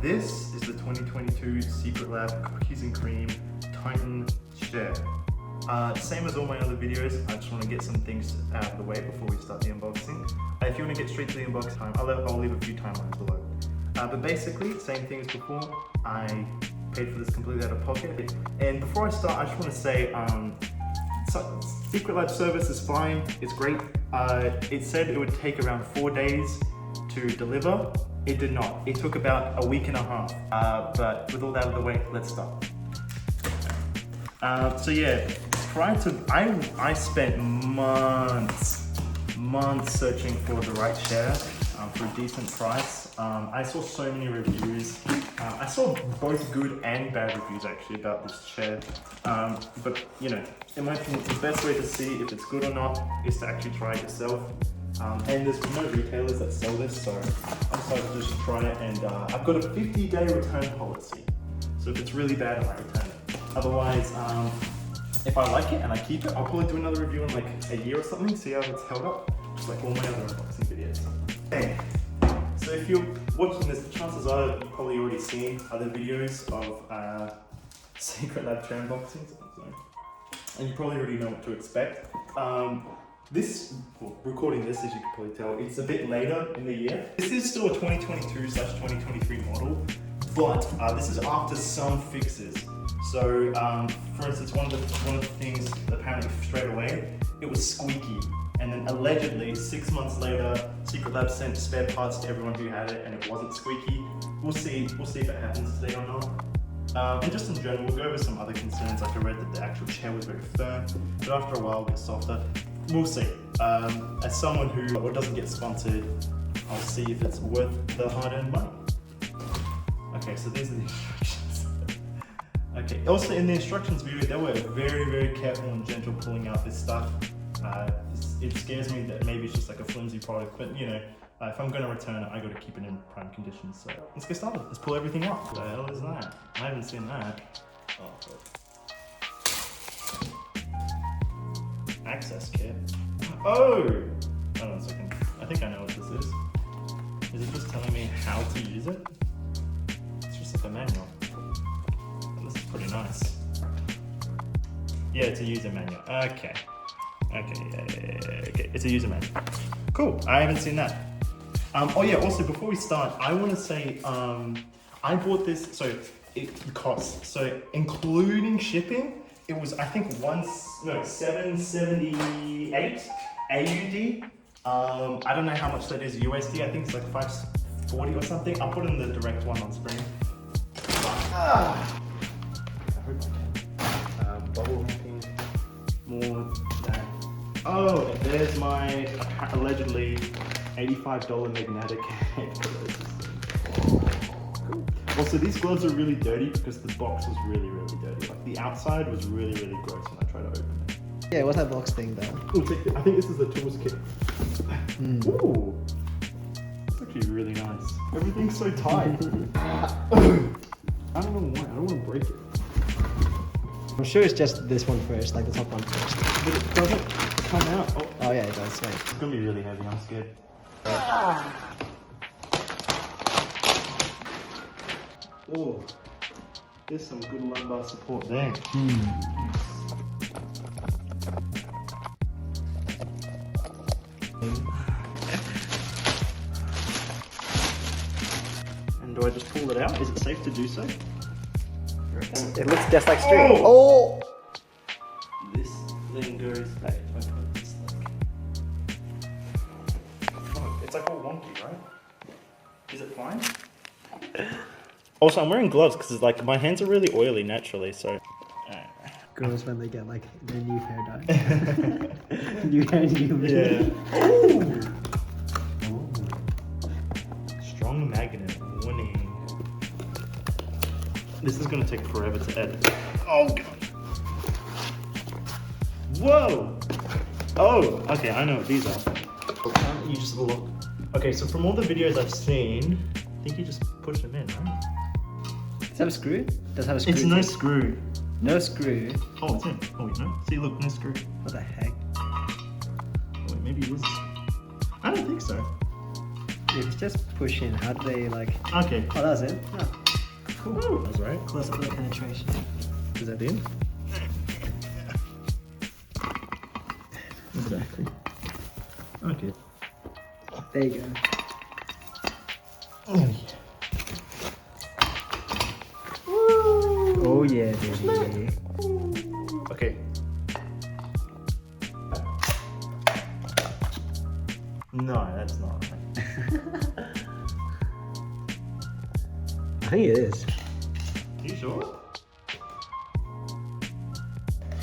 this is the 2022 Secret Lab Cookies and Cream Titan Share. Same as all my other videos, I just want to get some things out of the way before we start the unboxing. If you want to get straight to the unboxing time, I'll leave a few timelines below. But basically, same thing as before, I paid for this completely out of pocket. And before I start, I just want to say, Secret Lab service is fine, it's great. It said it would take around 4 days to deliver. It did not. It took about a week and a half. But with all that out of the way, let's start. So yeah, I spent months searching for the right share for a decent price. I saw so many reviews. I saw both good and bad reviews actually about this share. But you know, in my opinion, the best way to see if it's good or not is to actually try it yourself. And there's no retailers that sell this, so I decided to just try it. And I've got a 50-day return policy. So if it's really bad, I might return it. Otherwise, if I like it and I keep it, I'll probably do another review in like a year or something, see how it's held up, just like all my other unboxing videos. Okay. So if you're watching this, the chances are you've probably already seen other videos of Secret Lab share unboxings, and you probably already know what to expect. Recording this, as you can probably tell, it's a bit later in the year. This is still a 2022/2023 model, but this is after some fixes. So, for instance, one of the things apparently straight away, it was squeaky, and then allegedly 6 months later, Secret Lab sent spare parts to everyone who had it, and it wasn't squeaky. We'll see if it happens today or not. And just in general, we'll go over some other concerns. Like I read that the actual chair was very firm, but after a while it gets softer. We'll see. As someone who doesn't get sponsored, I'll see if it's worth the hard-earned money. Okay, so these are the instructions. Okay, also in the instructions video, they were very, very careful and gentle pulling out this stuff. It scares me that maybe it's just like a flimsy product, but you know, if I'm going to return it, I got to keep it in prime condition. So let's get started. Let's pull everything out. What the hell is that? I haven't seen that. Oh, God. Access kit. Oh! Hold on a second. I think I know what this is. Is it just telling me how to use it? It's just like a manual. This is pretty nice. Yeah, it's a user manual. Okay. Okay, yeah. Okay, it's a user manual. Cool, I haven't seen that. Oh yeah, also before we start, I want to say, I bought this, so it costs, so including shipping, it was, I think, 778 AUD. I don't know how much that is USD. I think it's like 540 or something. I'll put in the direct one on screen. I hope I can. Bubble wrapping. More that. Oh, and there's my allegedly $85 magnetic head. Cool. Also, these gloves are really dirty because the box was really, really dirty. Like the outside was really, really gross when I tried to open it. Yeah, what's that box thing though? I think this is the tools kit. Ooh, it's actually really nice. Everything's so tight. I don't know why. I don't want to break it. I'm sure it's just this one first, like the top one first. But it doesn't come out. Oh yeah, it does. Wait. It's gonna be really heavy. I'm scared. Oh, there's some good lumbar support there. And do I just pull it out? Is it safe to do so? It looks just like string. Oh! This thing goes back. It's like all wonky, right? Is it fine? Also, I'm wearing gloves because like my hands are really oily naturally, so. Girls when they get like their new hair done. New hair, new me. Yeah. Ooh. Strong magnet. Warning. This is gonna take forever to edit. Oh God. Whoa. Oh. Okay, I know what these are. You just look. Okay, so from all the videos I've seen, I think you just push them in, right? Does it have a screw? Does it have a screw? It's no screw. No screw? Oh, it's in. Oh, wait, no. See, look, no screw. What the heck? Oh, wait, maybe it is. I don't think so. if it's just push in, how do they like? Okay. Oh, that's it. Oh, cool. That's right. Close up look penetration. Is that in? Exactly. Okay. There you go. Oh yeah, baby. Okay. No, that's not right. I think it is. You sure?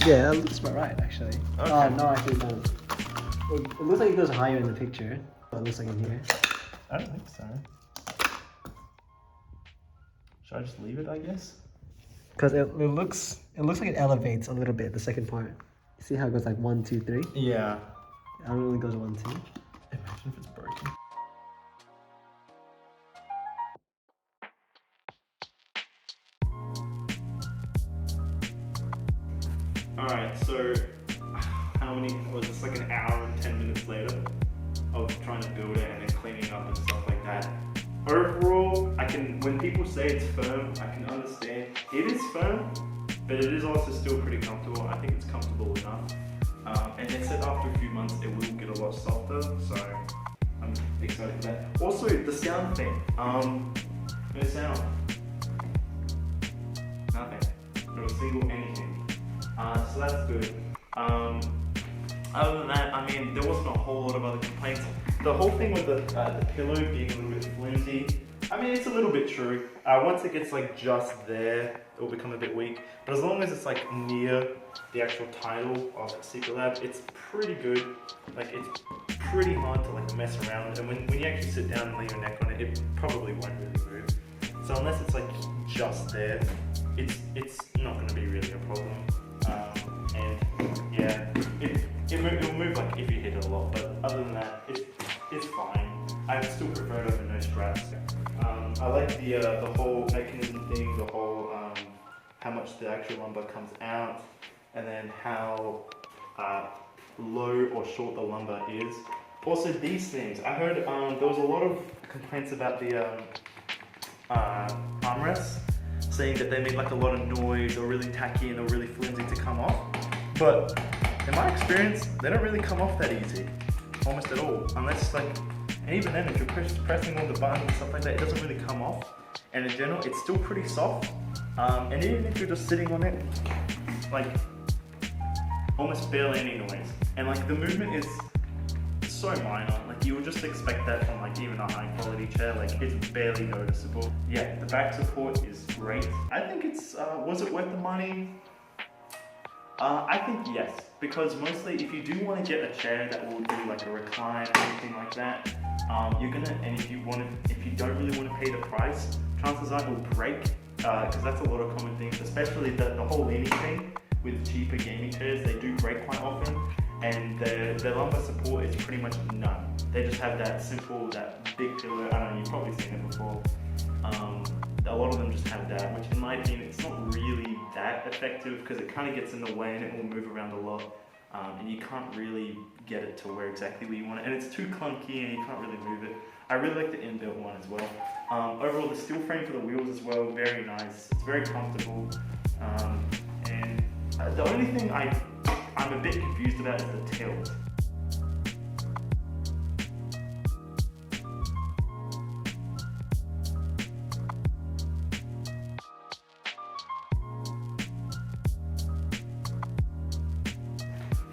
Yeah, that looks about right actually. Okay. Oh no, actually no. It looks like it goes higher in the picture. But it looks like in here. I don't think so. Should I just leave it, I guess? Because it looks like it elevates a little bit, the second part. You see how it goes like 1, 2, 3? Yeah. It only goes 1, 2. Imagine if it's broken. Alright, so how many was this, like an hour and 10 minutes later of trying to build it and then cleaning up and stuff like that. Overall, when people say it's firm, I can understand. It is firm, but it is also still pretty comfortable. I think it's comfortable enough. And they said after a few months it will get a lot softer, so I'm excited for that. Also, the sound thing. No sound. Nothing. Not a single anything. So that's good. Other than that, I mean, there wasn't a whole lot of other complaints. The whole thing with the pillow being a little bit flimsy, I mean, it's a little bit true. Once it gets like just there, it will become a bit weak. But as long as it's like near the actual title of Secret Lab, it's pretty good. Like, it's pretty hard to like mess around with. And when you actually sit down and lay your neck on it, it probably won't really move. So unless it's like just there, it's not going to be really a problem. And yeah, it'll move like if you hit it a lot, but other than that, it's fine. I still prefer it over no straps. I like the whole mechanism thing, the whole how much the actual lumber comes out, and then how low or short the lumber is. Also, these things, I heard there was a lot of complaints about the armrests, saying that they made like a lot of noise or really tacky and or really flimsy to come off. But in my experience, they don't really come off that easy, almost at all, unless like, and even then if you're pressing all the buttons and stuff like that, it doesn't really come off. And in general, it's still pretty soft. And even if you're just sitting on it, like almost barely any noise. And like the movement is so minor, like you would just expect that from like even a high quality chair, like it's barely noticeable. Yeah, the back support is great. I think it's, was it worth the money? I think yes, because mostly if you do want to get a chair that will do like a recline or anything like that, you're gonna, and if you don't really want to pay the price, chances are it will break, because that's a lot of common things, especially the whole leaning thing with cheaper gaming chairs, they do break quite often, and the lumbar support is pretty much none. They just have that simple, that big pillow. I don't know, you've probably seen it before. A lot of them just have that, which in my opinion, it's not really that effective because it kind of gets in the way and it will move around a lot, and you can't really get it to where exactly where you want it, and it's too clunky and you can't really move it. I really like the inbuilt one as well. Overall, the steel frame for the wheels as well, very nice. It's very comfortable, and the only thing I'm a bit confused about is the tilt.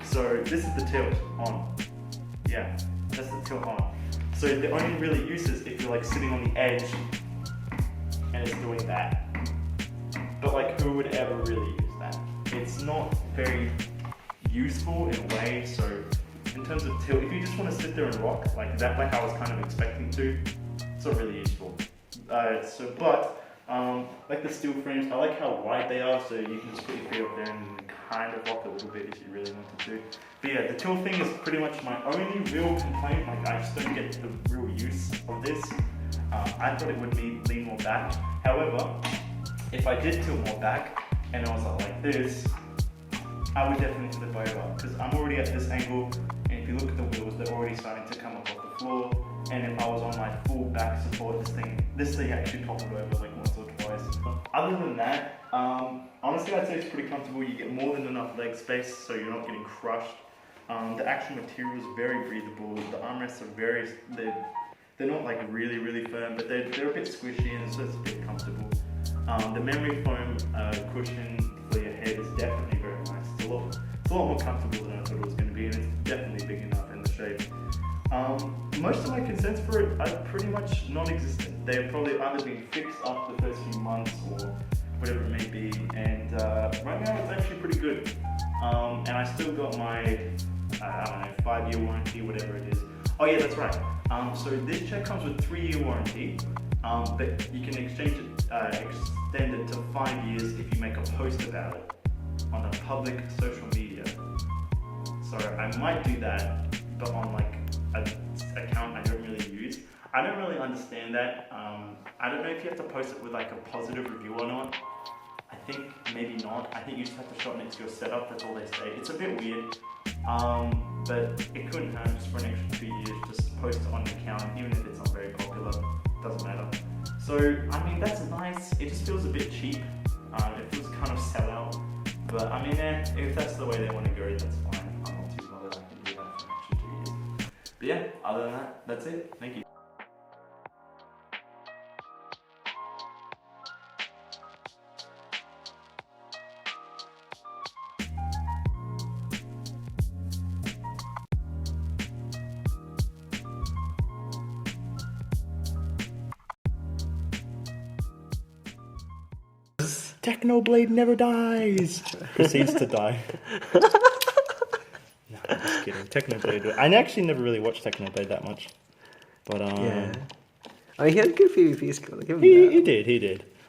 So this is the tilt on. Yeah, that's the tilt on. So the only really use is if you're like sitting on the edge and it's doing that. But like, who would ever really use that? It's not very useful in a way. So in terms of tilt, if you just want to sit there and rock like that, like I was kind of expecting to, it's not really useful. Like the steel frames, I like how wide they are, so you can just put your feet up there and kind of rock a little bit if you really wanted to. But yeah, the tilt thing is pretty much my only real complaint. Like, I just don't get the real use of this. I thought it would lean more back. However, if I did tilt more back and I was like this, I would definitely flip over because I'm already at this angle, and if you look at the wheels, they're already starting to come up off the floor. and if I was on my full back support, this thing actually toppled over like once or twice. Other than that, honestly I'd say it's pretty comfortable. You get more than enough leg space, so you're not getting crushed. The actual material is very breathable. The armrests are they're not like really firm, but they're a bit squishy, and so it's a bit comfortable. The memory foam cushion for your head is definitely very nice. It's a lot more comfortable than I thought it was going to be, and it's definitely big enough in the shape. Most of my concerns for it are pretty much non-existent. They've probably either been fixed after the first few months or whatever it may be, and right now it's actually pretty good. And I still got my, I don't know, 5-year warranty, whatever it is. Oh yeah, that's right. So this chair comes with 3-year warranty, but you can extend it to 5 years if you make a post about it on a public social media. So I might do that, but on like an account I don't really use. I don't really understand that. I don't know if you have to post it with like a positive review or not. I think maybe not. I think you just have to show it next to your setup. That's all they say. It's a bit weird, but it couldn't hurt just for an extra 2 years. Just post it on an account, even if it's not very popular. Doesn't matter. So I mean that's nice. It just feels a bit cheap. It feels kind of sellout. But I mean, if that's the way they want to go, that's fine. I'm not too bothered. I can do that for an extra 2 years. But yeah, other than that, that's it. Thank you. Technoblade never dies. Proceeds to die. No, I'm just kidding. Technoblade. I actually never really watched Technoblade that much, but Yeah. I mean, he had good PvP skill. he did.